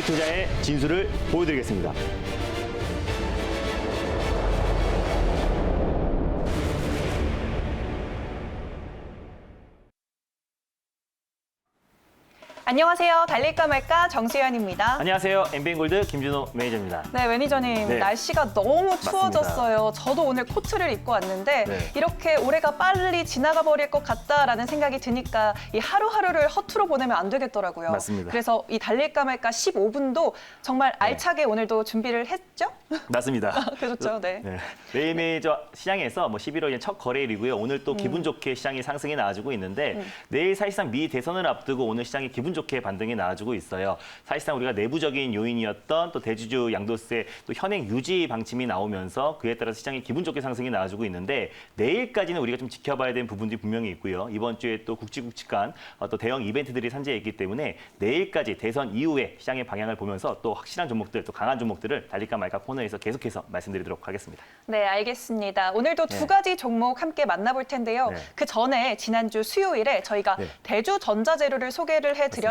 장기투자의 진수를 보여드리겠습니다. 안녕하세요. 달릴까 말까 정수현입니다. 안녕하세요. 엠비엔골드 김준호 매니저입니다. 네, 매니저님. 네. 날씨가 너무 추워졌어요. 저도 오늘 코트를 입고 왔는데 네. 이렇게 올해가 빨리 지나가 버릴 것 같다라는 생각이 드니까 이 하루하루를 허투루 보내면 안 되겠더라고요. 맞습니다. 그래서 이 달릴까 말까 15분도 정말 알차게 오늘도 준비를 했죠? 맞습니다. 그렇죠. 네. 네. 매일매일 저 시장에서 11월 첫 거래일이고요. 오늘 또 기분 좋게 시장이 상승이 나와주고 있는데 내일 사실상 미 대선을 앞두고 오늘 시장이 기분 좋게 반등이 나와주고 있어요. 사실상 우리가 내부적인 요인이었던 또 대주주 양도세 또 현행 유지 방침이 나오면서 그에 따라서 시장이 기분 좋게 상승이 나와주고 있는데 내일까지는 우리가 좀 지켜봐야 되는 부분들이 분명히 있고요. 이번 주에 또 굵직굵직한 또 대형 이벤트들이 산재해 있기 때문에 내일까지 대선 이후에 시장의 방향을 보면서 또 확실한 종목들, 또 강한 종목들을 달릴까 말까 코너에서 계속해서 말씀드리도록 하겠습니다. 네, 알겠습니다. 오늘도 네. 두 가지 종목 함께 만나볼 텐데요. 네. 그 전에 지난주 수요일에 저희가 네. 대주전자재료를 소개를 해드렸는데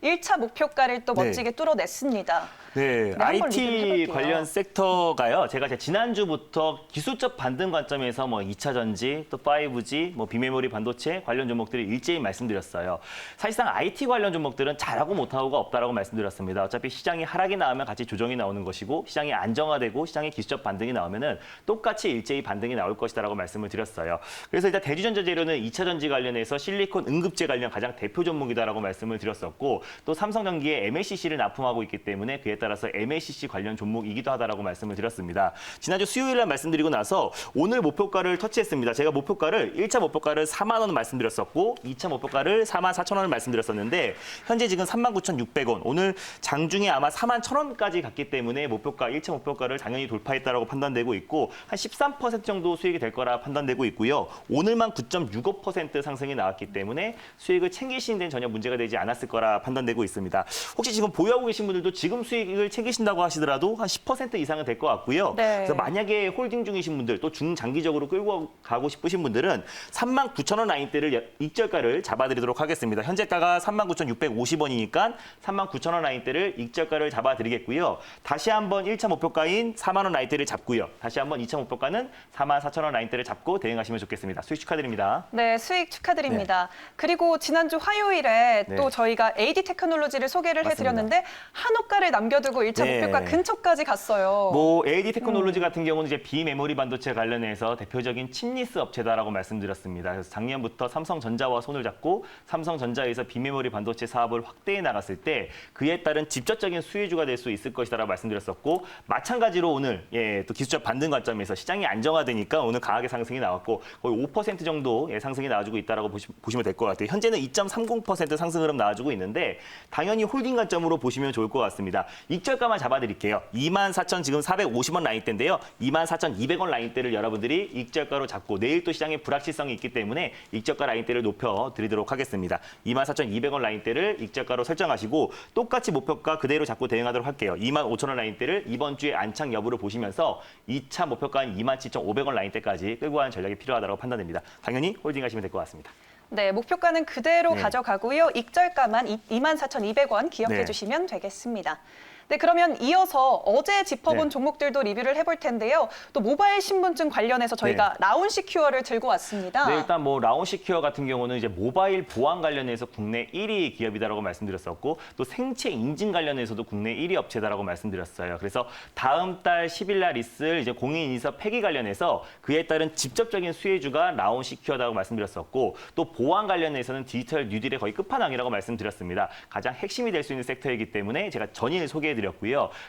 1차 목표가를 또 네. 멋지게 뚫어냈습니다. 네, 한번 리뷰를 IT 해볼게요. 관련 섹터가요. 제가 지난주부터 기술적 반등 관점에서 2차 전지, 또 5G, 비메모리 반도체 관련 종목들을 일제히 말씀드렸어요. 사실상 IT 관련 종목들은 잘하고 못하고가 없다라고 말씀드렸습니다. 어차피 시장이 하락이 나오면 같이 조정이 나오는 것이고 시장이 안정화되고 시장의 기술적 반등이 나오면은 똑같이 일제히 반등이 나올 것이다라고 말씀을 드렸어요. 그래서 일단 대주전자재료는 2차 전지 관련해서 실리콘 응급제 관련 가장 대표 종목이다라고 말씀을 드렸었고 또 삼성전기에 MLCC를 납품하고 있기 때문에 그에 따라서 MLCC 관련 종목이기도 하다라고 말씀을 드렸습니다. 지난주 수요일 날 말씀드리고 나서 오늘 목표가를 터치했습니다. 제가 목표가를 1차 목표가를 4만 원 말씀드렸었고 2차 목표가를 4만 4천 원을 말씀드렸었는데 현재 지금 39,600원. 오늘 장중에 아마 4만 1,000원까지 갔기 때문에 목표가 1차 목표가를 당연히 돌파했다라고 판단되고 있고 한 13% 정도 수익이 될 거라 판단되고 있고요. 오늘만 9.65% 상승이 나왔기 때문에 수익을 챙기시는 데는 전혀 문제가 되지 않았을 거라 판단되고 있습니다. 혹시 지금 보유하고 계신 분들도 지금 수익을 챙기신다고 하시더라도 한 10% 이상은 될 것 같고요. 네. 그래서 만약에 홀딩 중이신 분들 또 중장기적으로 끌고 가고 싶으신 분들은 39,000원 라인대를 익절가를 잡아드리도록 하겠습니다. 현재가가 39,650원이니까 39,000원 라인대를 익절가를 잡아드리겠고요. 다시 한번 1차 목표가인 4만 원 라인대를 잡고요. 다시 한번 2차 목표가는 44,000원 라인대를 잡고 대응하시면 좋겠습니다. 수익 축하드립니다. 네, 수익 축하드립니다. 그리고 지난주 화요일에 네. 또 저희가 AD 테크놀로지를 소개를 맞습니다. 해드렸는데 한옥가를 남겨두고 1차 네. 목표가 근처까지 갔어요. AD 테크놀로지 같은 경우는 이제 비메모리 반도체 관련해서 대표적인 칩리스 업체다라고 말씀드렸습니다. 그래서 작년부터 삼성전자와 손을 잡고 삼성전자에서 비메모리 반도체 사업을 확대해 나갔을 때 그에 따른 직접적인 수혜주가 될 수 있을 것이다라고 말씀드렸었고 마찬가지로 오늘 또 기술적 반등 관점에서 시장이 안정화되니까 오늘 강하게 상승이 나왔고 거의 5% 정도 상승이 나와주고 있다라고 보시면 될 것 같아요. 현재는 2.30% 상승 흐름 나와주고 있는데 당연히 홀딩 관점으로 보시면 좋을 것 같습니다. 익절가만 잡아드릴게요. 24,000 지금 450원 라인대인데요. 24,200원 라인대를 여러분들이 익절가로 잡고 내일 또 시장에 불확실성이 있기 때문에 익절가 라인대를 높여드리도록 하겠습니다. 24,200원 라인대를 익절가로 설정하시고 똑같이 목표가 그대로 잡고 대응하도록 할게요. 25,000원 라인대를 이번 주에 안착 여부를 보시면서 2차 목표가인 27,500원 라인대까지 끌고 가는 전략이 필요하다고 판단됩니다. 당연히 홀딩하시면 될 것 같습니다. 네, 목표가는 그대로 네. 가져가고요. 익절가만 24,200원 기억해 네. 주시면 되겠습니다. 네, 그러면 이어서 어제 짚어본 네. 종목들도 리뷰를 해볼 텐데요. 또 모바일 신분증 관련해서 저희가 라운시큐어를 들고 왔습니다. 네, 일단 라운시큐어 같은 경우는 이제 모바일 보안 관련해서 국내 1위 기업이다라고 말씀드렸었고 또 생체 인증 관련해서도 국내 1위 업체다라고 말씀드렸어요. 그래서 다음 달 10일 날 있을 이제 공인인서 폐기 관련해서 그에 따른 직접적인 수혜주가 라운시큐어라고 말씀드렸었고 또 보안 관련해서는 디지털 뉴딜의 거의 끝판왕이라고 말씀드렸습니다. 가장 핵심이 될 수 있는 섹터이기 때문에 제가 전일 소개해드렸고요.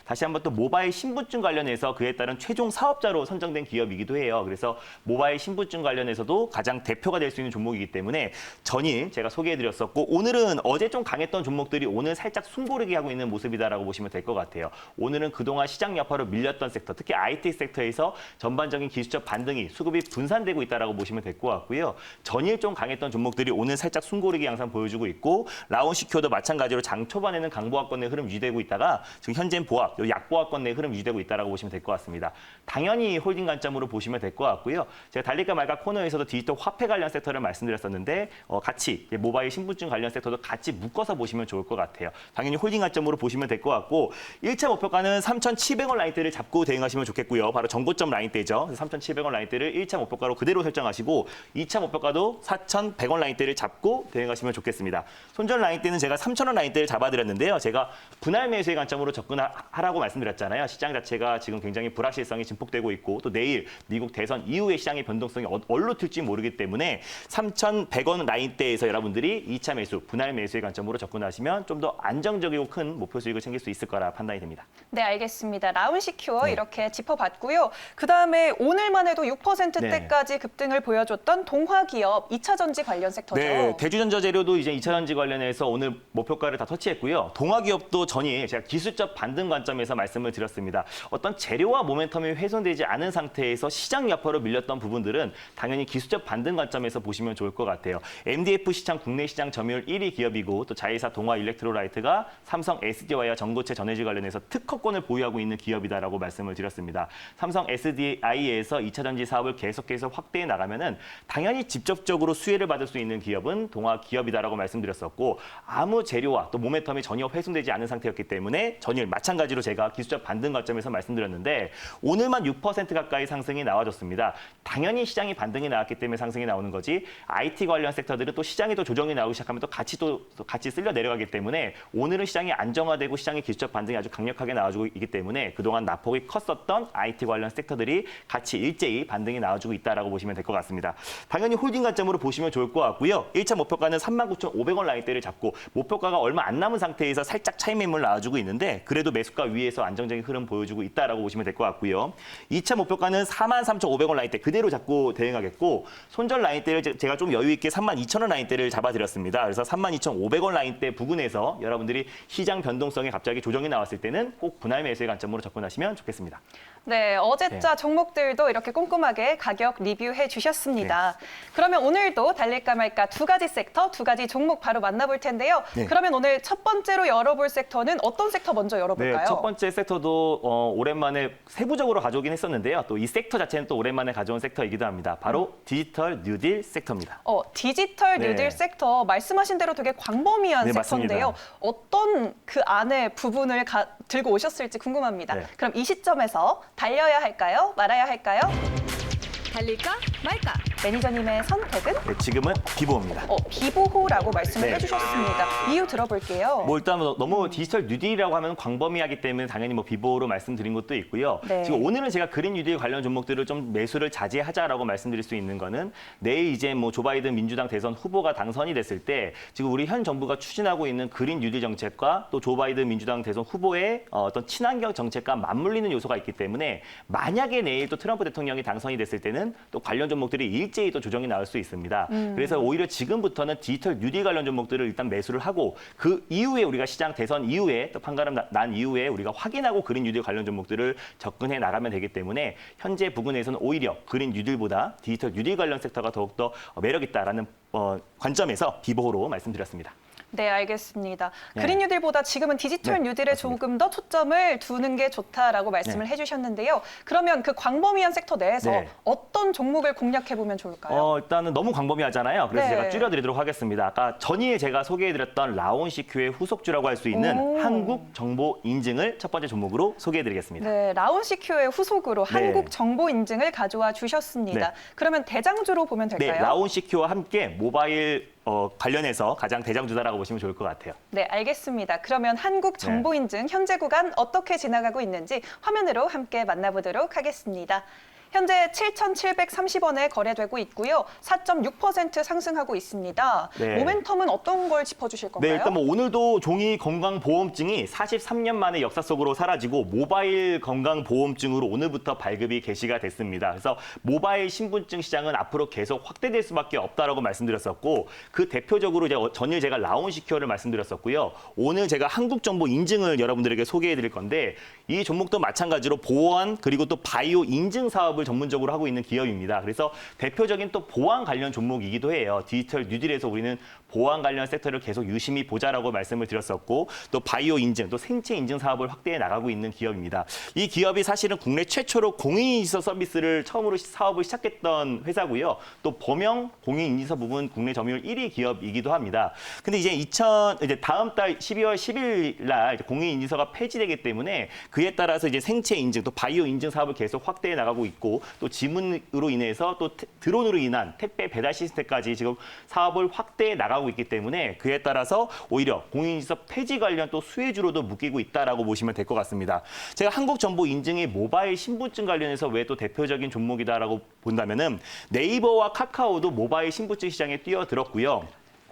다시 한번 또 모바일 신분증 관련해서 그에 따른 최종 사업자로 선정된 기업이기도 해요. 그래서 모바일 신분증 관련해서도 가장 대표가 될 수 있는 종목이기 때문에 전일 제가 소개해드렸었고 오늘은 어제 좀 강했던 종목들이 오늘 살짝 숨고르기 하고 있는 모습이다라고 보시면 될 것 같아요. 오늘은 그동안 시장 여파로 밀렸던 섹터, 특히 IT 섹터에서 전반적인 기술적 반등이 수급이 분산되고 있다라고 보시면 될 것 같고요. 전일 좀 강했던 종목들이 오늘 살짝 숨고르기 양상 보여주고 있고 라운시큐어도 마찬가지로 장 초반에는 강보합권의 흐름 유지되고 있다가 지금 현재 보합, 약보합권 내 흐름 유지되고 있다라고 보시면 될 것 같습니다. 당연히 홀딩 관점으로 보시면 될 것 같고요. 제가 달릴까 말까 코너에서도 디지털 화폐 관련 섹터를 말씀드렸었는데 같이 모바일 신분증 관련 섹터도 같이 묶어서 보시면 좋을 것 같아요. 당연히 홀딩 관점으로 보시면 될 것 같고 1차 목표가는 3,700원 라인대를 잡고 대응하시면 좋겠고요. 바로 정고점 라인대죠. 3,700원 라인대를 1차 목표가로 그대로 설정하시고 2차 목표가도 4,100원 라인대를 잡고 대응하시면 좋겠습니다. 손절 라인대는 제가 3,000원 라인대를 잡아드렸는데요. 제가 분할 매수의 관점으로 접근하라고 말씀드렸잖아요. 시장 자체가 지금 굉장히 불확실성이 증폭되고 있고 또 내일 미국 대선 이후의 시장의 변동성이 어디로 튈지 모르기 때문에 3,100원 라인대에서 여러분들이 2차 매수, 분할 매수의 관점으로 접근하시면 좀 더 안정적이고 큰 목표 수익을 챙길 수 있을 거라 판단이 됩니다. 네, 알겠습니다. 라운시큐어 네. 이렇게 짚어봤고요. 그다음에 오늘만 해도 6%대까지 급등을 보여줬던 동화기업 2차 전지 관련 섹터죠. 네, 대주전자재료도 이제 2차 전지 관련해서 오늘 목표가를 다 터치했고요. 동화기업도 전일 제가 기술적 반등 관점에서 말씀을 드렸습니다. 어떤 재료와 모멘텀이 훼손되지 않은 상태에서 시장 여파로 밀렸던 부분들은 당연히 기술적 반등 관점에서 보시면 좋을 것 같아요. MDF 시장 국내 시장 점유율 1위 기업이고 또 자회사 동화 일렉트로라이트가 삼성 SDI와 전고체 전해질 관련해서 특허권을 보유하고 있는 기업이다라고 말씀을 드렸습니다. 삼성 SDI에서 2차 전지 사업을 계속해서 확대해 나가면은 당연히 직접적으로 수혜를 받을 수 있는 기업은 동화 기업이다라고 말씀드렸었고 아무 재료와 또 모멘텀이 전혀 훼손되지 않은 상태였기 때문에 전일 마찬가지로 제가 기술적 반등 관점에서 말씀드렸는데 오늘만 6% 가까이 상승이 나와줬습니다. 당연히 시장이 반등이 나왔기 때문에 상승이 나오는 거지 IT 관련 섹터들은 또 시장이 또 조정이 나오기 시작하면 또 같이 쓸려 내려가기 때문에 오늘은 시장이 안정화되고 시장의 기술적 반등이 아주 강력하게 나와주고 있기 때문에 그동안 낙폭이 컸었던 IT 관련 섹터들이 같이 일제히 반등이 나와주고 있다라고 보시면 될 것 같습니다. 당연히 홀딩 관점으로 보시면 좋을 것 같고요. 1차 목표가는 39,500원 라인대를 잡고 목표가가 얼마 안 남은 상태에서 살짝 차익 매물 나와주고 있는데 그래도 매수가 위에서 안정적인 흐름 보여주고 있다라고 보시면 될 것 같고요. 2차 목표가는 43,500원 라인대 그대로 잡고 대응하겠고 손절 라인대를 제가 좀 여유 있게 32,000원 라인대를 잡아드렸습니다. 그래서 32,500원 라인대 부근에서 여러분들이 시장 변동성이 갑자기 조정이 나왔을 때는 꼭 분할 매수의 관점으로 접근하시면 좋겠습니다. 네, 어제자 종목들도 이렇게 꼼꼼하게 가격 리뷰해 주셨습니다. 그러면 오늘도 달릴까 말까 두 가지 섹터, 두 가지 종목 바로 만나볼 텐데요. 네. 그러면 오늘 첫 번째로 열어볼 섹터는 어떤 섹터 먼저 열어볼까요? 네, 첫 번째 섹터도 오랜만에 세부적으로 가져오긴 했었는데요. 또 이 섹터 자체는 또 오랜만에 가져온 섹터이기도 합니다. 바로 디지털 뉴딜 섹터입니다. 디지털 네. 뉴딜 섹터 말씀하신 대로 되게 광범위한 네, 섹터인데요. 맞습니다. 어떤 그 안에 부분을 들고 오셨을지 궁금합니다. 네. 그럼 이 시점에서 달려야 할까요? 말아야 할까요? 달릴까 말까? 매니저님의 선택은? 네, 지금은 비보입니다. 비보호라고 말씀을 네. 해주셨습니다. 이유 들어볼게요. 일단 너무 디지털 뉴딜이라고 하면 광범위하기 때문에 당연히 비보로 말씀드린 것도 있고요. 네. 지금 오늘은 제가 그린 뉴딜 관련 종목들을 좀 매수를 자제하자라고 말씀드릴 수 있는 거는 내일 이제 조 바이든 민주당 대선 후보가 당선이 됐을 때 지금 우리 현 정부가 추진하고 있는 그린 뉴딜 정책과 또 조 바이든 민주당 대선 후보의 어떤 친환경 정책과 맞물리는 요소가 있기 때문에 만약에 내일 또 트럼프 대통령이 당선이 됐을 때는 또 관련 종목들이 일제히 또 조정이 나올 수 있습니다. 그래서 오히려 지금부터는 디지털 뉴딜 관련 종목들을 일단 매수를 하고 그 이후에 우리가 시장 대선 이후에 또 판가름 난 이후에 우리가 확인하고 그린 뉴딜 관련 종목들을 접근해 나가면 되기 때문에 현재 부근에서는 오히려 그린 뉴딜보다 디지털 뉴딜 관련 섹터가 더욱더 매력 있다라는 관점에서 비보호로 말씀드렸습니다. 네, 알겠습니다. 네. 그린 뉴딜보다 지금은 디지털 네, 뉴딜에 맞습니다. 조금 더 초점을 두는 게 좋다라고 말씀을 해주셨는데요. 그러면 그 광범위한 섹터 내에서 네. 어떤 종목을 공략해보면 좋을까요? 일단은 너무 광범위하잖아요. 그래서 네. 제가 줄여드리도록 하겠습니다. 아까 전일 제가 소개해드렸던 라온CQ의 후속주라고 할 수 있는 오. 한국 정보 인증을 첫 번째 종목으로 소개해드리겠습니다. 네, 라온CQ의 후속으로 네. 한국 정보 인증을 가져와 주셨습니다. 네. 그러면 대장주로 보면 네, 될까요? 라온CQ와 함께 모바일 관련해서 가장 대장주다라고 보시면 좋을 것 같아요. 네, 알겠습니다. 그러면 한국 정보 인증 현재 구간 어떻게 지나가고 있는지 화면으로 함께 만나보도록 하겠습니다. 현재 7,730원에 거래되고 있고요. 4.6% 상승하고 있습니다. 네. 모멘텀은 어떤 걸 짚어주실 건가요? 네, 일단 오늘도 종이 건강보험증이 43년 만에 역사 속으로 사라지고 모바일 건강보험증으로 오늘부터 발급이 개시가 됐습니다. 그래서 모바일 신분증 시장은 앞으로 계속 확대될 수밖에 없다라고 말씀드렸었고 그 대표적으로 이제 전일 제가 라온시큐어를 말씀드렸었고요. 오늘 제가 한국정보 인증을 여러분들에게 소개해드릴 건데 이 종목도 마찬가지로 보안 그리고 또 바이오 인증 사업을 사업을 전문적으로 하고 있는 기업입니다. 그래서 대표적인 또 보안 관련 종목이기도 해요. 디지털 뉴딜에서 우리는 보안 관련 섹터를 계속 유심히 보자라고 말씀을 드렸었고 또 바이오 인증, 또 생체 인증 사업을 확대해 나가고 있는 기업입니다. 이 기업이 사실은 국내 최초로 공인인증서 서비스를 처음으로 사업을 시작했던 회사고요. 또 범용 공인인증서 부분 국내 점유율 1위 기업이기도 합니다. 근데 이제 다음 달 12월 10일 날 공인인증서가 폐지되기 때문에 그에 따라서 이제 생체 인증, 또 바이오 인증 사업을 계속 확대해 나가고 있고 또 지문으로 인해서 또 드론으로 인한 택배 배달 시스템까지 지금 사업을 확대해 나가고 있기 때문에 그에 따라서 오히려 공인인증서 폐지 관련 또 수혜주로도 묶이고 있다라고 보시면 될 것 같습니다. 제가 한국정보인증의 모바일 신분증 관련해서 왜 또 대표적인 종목이다라고 본다면은 네이버와 카카오도 모바일 신분증 시장에 뛰어들었고요.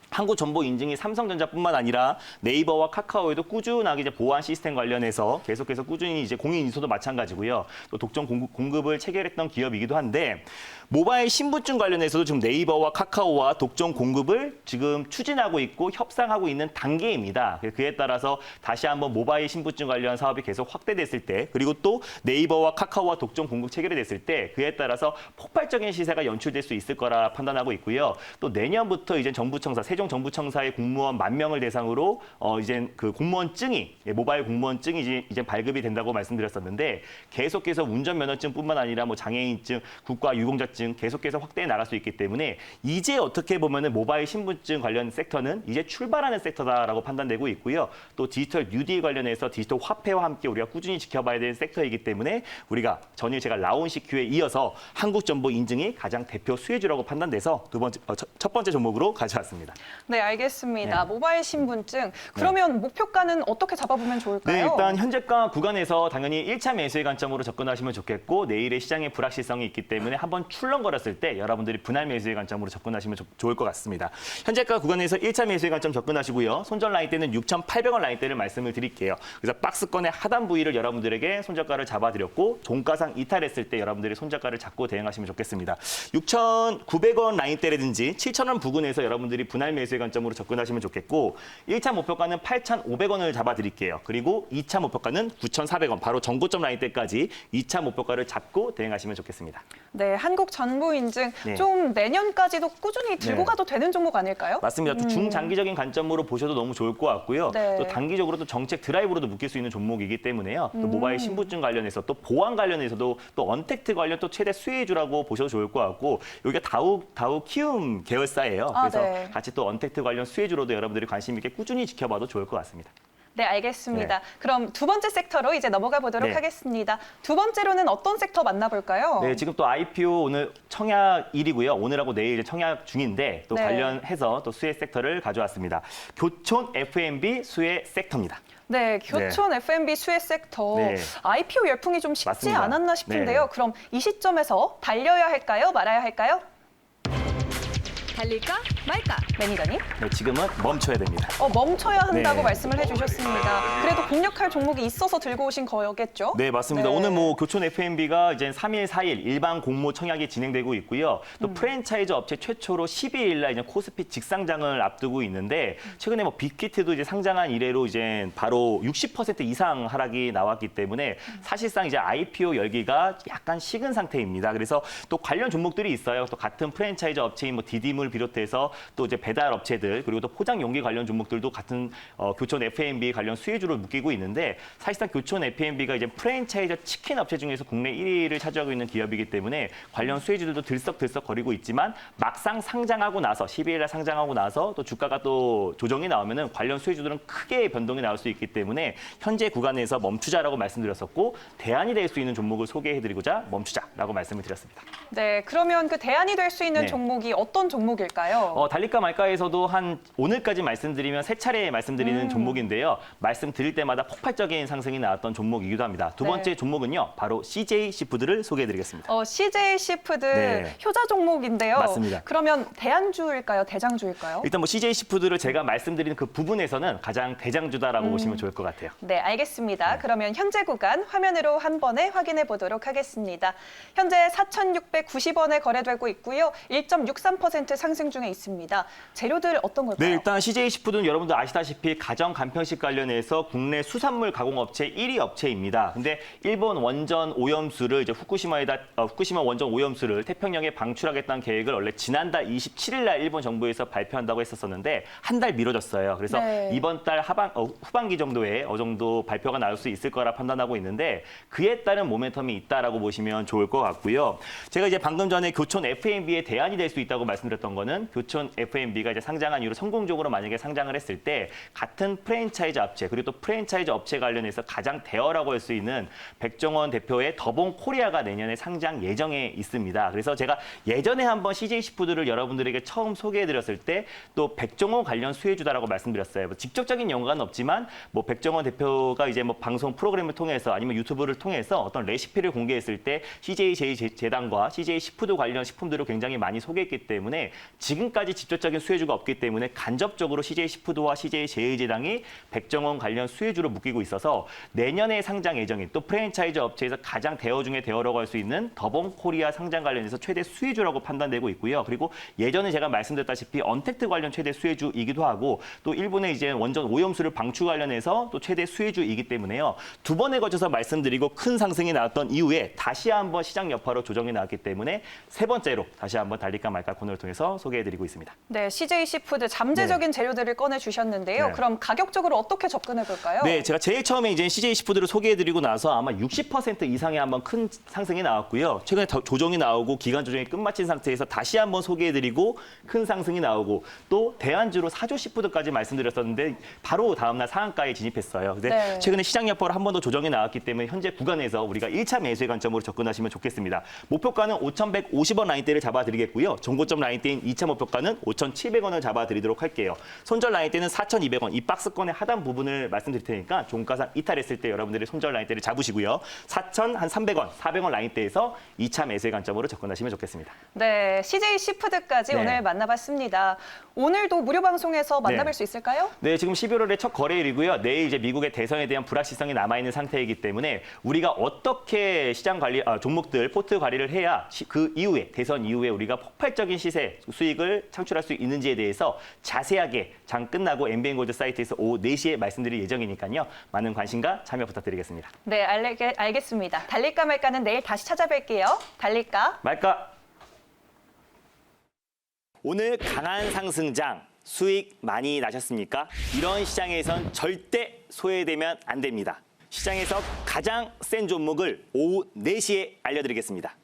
한국정보인증이 삼성전자뿐만 아니라 네이버와 카카오에도 꾸준하게 이제 보안 시스템 관련해서 계속해서 꾸준히 이제 공인인증서도 마찬가지고요. 또 독점 공급을 체결했던 기업이기도 한데 모바일 신분증 관련해서도 지금 네이버와 카카오와 독점 공급을 지금 추진하고 있고 협상하고 있는 단계입니다. 그에 따라서 다시 한번 모바일 신분증 관련 사업이 계속 확대됐을 때 그리고 또 네이버와 카카오와 독점 공급 체결이 됐을 때 그에 따라서 폭발적인 시세가 연출될 수 있을 거라 판단하고 있고요. 또 내년부터 이제 정부청사 세종정부청사의 공무원 10,000명을 대상으로 이제 그 공무원증이 모바일 공무원증이 이제 발급이 된다고 말씀드렸었는데 계속해서 운전면허증뿐만 아니라 뭐 장애인증, 국가유공자증 계속해서 확대해 나갈 수 있기 때문에 이제 어떻게 보면은 모바일 신분증 관련 섹터는 이제 출발하는 섹터다라고 판단되고 있고요. 또 디지털 뉴딜 관련해서 디지털 화폐와 함께 우리가 꾸준히 지켜봐야 되는 섹터이기 때문에 우리가 전일 제가 라온CQ에 이어서 한국정보인증이 가장 대표 수혜주라고 판단돼서 첫 번째 종목으로 가져왔습니다. 네, 알겠습니다. 네. 모바일 신분증. 그러면 목표가는 어떻게 잡아보면 좋을까요? 네, 일단 현재가 구간에서 당연히 1차 매수의 관점으로 접근하시면 좋겠고 내일의 시장의 불확실성이 있기 때문에 한번 출렁거렸을 때 여러분들이 분할 매수의 관점으로 접근하시면 좋을 것 같습니다. 현재가 구간에서 1차 매수의 관점 접근하시고요. 손절 라인대는 6,800원 라인대를 말씀을 드릴게요. 그래서 박스권의 하단 부위를 여러분들에게 손절가를 잡아드렸고 종가상 이탈했을 때 여러분들이 손절가를 잡고 대응하시면 좋겠습니다. 6,900원 라인대라든지 7,000원 부근에서 여러분들이 분할 매수의 관점으로 접근하시면 좋겠고 1차 목표가는 8,500원을 잡아드릴게요. 그리고 2차 목표가는 9,400원, 바로 전고점 라인대까지 2차 목표가를 잡고 대응하시면 좋겠습니다. 네, 한국정보인증 네. 좀 내년까지도 꾸준히 들고 네. 가도 되는 종목 아닐까요? 맞습니다. 또 중장기적인 관점으로 보셔도 너무 좋을 것 같고요. 네. 또 단기적으로 또 정책 드라이브로도 묶일 수 있는 종목이기 때문에요. 또 모바일 신분증 관련해서 또 보안 관련해서도 또 언택트 관련 또 최대 수혜주라고 보셔도 좋을 것 같고 여기가 다우 키움 계열사예요. 그래서 네. 같이 또 언택트 관련 수혜주로도 여러분들이 관심 있게 꾸준히 지켜봐도 좋을 것 같습니다. 네, 알겠습니다. 네. 그럼 두 번째 섹터로 이제 넘어가 보도록 네. 하겠습니다. 두 번째로는 어떤 섹터 만나볼까요? 네, 지금 또 IPO 오늘 청약일이고요. 오늘하고 내일 청약 중인데 또 네. 관련해서 또 수혜 섹터를 가져왔습니다. 교촌 F&B 수혜 섹터입니다. 네, 교촌 F&B 수혜 섹터. 네. IPO 열풍이 좀 식지 맞습니다. 않았나 싶은데요. 네. 그럼 이 시점에서 달려야 할까요? 말아야 할까요? 달릴까 말까. 매니저님? 네, 지금은 멈춰야 됩니다. 멈춰야 한다고 네. 말씀을 해주셨습니다. 그래도 공략할 종목이 있어서 들고 오신 거겠죠? 네, 맞습니다. 네. 오늘 뭐 교촌 F&B가 이제 3일, 4일 일반 공모 청약이 진행되고 있고요. 또 프랜차이즈 업체 최초로 12일 날 이제 코스피 직상장을 앞두고 있는데 최근에 뭐 빅히트도 이제 상장한 이래로 이제 바로 60% 이상 하락이 나왔기 때문에 사실상 이제 IPO 열기가 약간 식은 상태입니다. 그래서 또 관련 종목들이 있어요. 또 같은 프랜차이즈 업체인 뭐 디딤을 비롯해서 또 이제 배달 업체들 그리고 또 포장 용기 관련 종목들도 같은 교촌 F&B 관련 수혜주를 묶이고 있는데 사실상 교촌 F&B가 이제 프랜차이즈 치킨 업체 중에서 국내 1위를 차지하고 있는 기업이기 때문에 관련 수혜주들도 들썩들썩 거리고 있지만 막상 상장하고 나서 12일 날 상장하고 나서 또 주가가 또 조정이 나오면은 관련 수혜주들은 크게 변동이 나올 수 있기 때문에 현재 구간에서 멈추자라고 말씀드렸었고 대안이 될 수 있는 종목을 소개해드리고자 멈추자라고 말씀을 드렸습니다. 네, 그러면 그 대안이 될 수 있는 네. 종목이 어떤 종목일까요? 달릴까 말까에서도 한 오늘까지 말씀드리면 세 차례 말씀드리는 종목인데요. 말씀드릴 때마다 폭발적인 상승이 나왔던 종목이기도 합니다. 두 번째 네. 종목은요. 바로 CJ 시푸드를 소개해드리겠습니다. CJ 시푸드 네. 효자 종목인데요. 맞습니다. 그러면 대안주일까요? 대장주일까요? 일단 뭐 CJ 시푸드를 제가 말씀드리는 그 부분에서는 가장 대장주다라고 보시면 좋을 것 같아요. 네, 알겠습니다. 그러면 현재 구간 화면으로 한 번에 확인해 보도록 하겠습니다. 현재 4,690원에 거래되고 있고요. 1.63% 상승 중에 있습니다. 재료들 어떤 걸까요? 네, 일단 CJ시푸드는 여러분들 아시다시피 가정 간편식 관련해서 국내 수산물 가공업체 1위 업체입니다. 근데 일본 원전 오염수를 이제 후쿠시마 원전 오염수를 태평양에 방출하겠다는 계획을 원래 지난달 27일 날 일본 정부에서 발표한다고 했었는데 한 달 미뤄졌어요. 그래서 네. 이번 달 후반기 정도에 어느 정도 발표가 나올 수 있을 거라 판단하고 있는데 그에 따른 모멘텀이 있다라고 보시면 좋을 것 같고요. 제가 이제 방금 전에 교촌 F&B의 대안이 될 수 있다고 말씀드렸던 거는 교촌 F&B가 이제 상장한 이후로 성공적으로 만약에 상장을 했을 때 같은 프랜차이즈 업체 그리고 또 프랜차이즈 업체 관련해서 가장 대어라고 할 수 있는 백종원 대표의 더봉 코리아가 내년에 상장 예정에 있습니다. 그래서 제가 예전에 한번 CJ시푸드를 여러분들에게 처음 소개해드렸을 때 또 백종원 관련 수혜주다라고 말씀드렸어요. 뭐 직접적인 연관은 없지만 뭐 백종원 대표가 이제 뭐 방송 프로그램을 통해서 아니면 유튜브를 통해서 어떤 레시피를 공개했을 때 CJ재단과 CJ시푸드 관련 식품들을 굉장히 많이 소개했기 때문에 지금까지 직접적인 수혜주가 없기 때문에 간접적으로 CJ시푸드와 CJ제일제당이 백종원 관련 수혜주로 묶이고 있어서 내년에 상장 예정인 또 프랜차이즈 업체에서 가장 대어 중에 대어라고 할 수 있는 더봉 코리아 상장 관련해서 최대 수혜주라고 판단되고 있고요. 그리고 예전에 제가 말씀드렸다시피 언택트 관련 최대 수혜주이기도 하고 또 일본의 이제 원전 오염수를 방출 관련해서 또 최대 수혜주이기 때문에요. 두 번에 걸쳐서 말씀드리고 큰 상승이 나왔던 이후에 다시 한번 시장 여파로 조정이 나왔기 때문에 세 번째로 다시 한번 달릴까 말까 코너를 통해서 소개해드리고 있습니다. 네, CJ시푸드 잠재적인 재료들을 꺼내주셨는데요. 네. 그럼 가격적으로 어떻게 접근해볼까요? 네, 제가 제일 처음에 이제 CJ시푸드를 소개해드리고 나서 아마 60% 이상의 한번 큰 상승이 나왔고요. 최근에 조정이 나오고 기간 조정이 끝마친 상태에서 다시 한번 소개해드리고 큰 상승이 나오고 또 대안주로 사조시푸드까지 말씀드렸었는데 바로 다음날 상한가에 진입했어요. 근데 네. 최근에 시장 여파로 한 번 더 조정이 나왔기 때문에 현재 구간에서 우리가 1차 매수의 관점으로 접근하시면 좋겠습니다. 목표가는 5,150원 라인대를 잡아드리겠고요. 정고점 라인대인 2차 목표가는 5,700원을 잡아드리도록 할게요. 손절 라인대는 4,200원. 이 박스권의 하단 부분을 말씀드릴 테니까 종가상 이탈했을 때 여러분들이 손절 라인대를 잡으시고요. 4,300원, 400원 라인대에서 2차 매수의 관점으로 접근하시면 좋겠습니다. 네, CJ시푸드까지 네. 오늘 만나봤습니다. 오늘도 무료 방송에서 만나뵐 네. 수 있을까요? 네, 지금 11월의 첫 거래일이고요. 내일 이제 미국의 대선에 대한 불확실성이 남아있는 상태이기 때문에 우리가 어떻게 시장 관리, 종목들 포트 관리를 해야 그 이후에, 대선 이후에 우리가 폭발적인 시세 수익을 창출할 수 있는지에 대해서 자세하게 장 끝나고 MBN골드 사이트에서 오후 4시에 말씀드릴 예정이니까요. 많은 관심과 참여 부탁드리겠습니다. 네, 알겠습니다. 달릴까 말까는 내일 다시 찾아뵐게요. 달릴까? 말까? 오늘 강한 상승장 수익 많이 나셨습니까? 이런 시장에선 절대 소외되면 안 됩니다. 시장에서 가장 센 종목을 오후 4시에 알려드리겠습니다.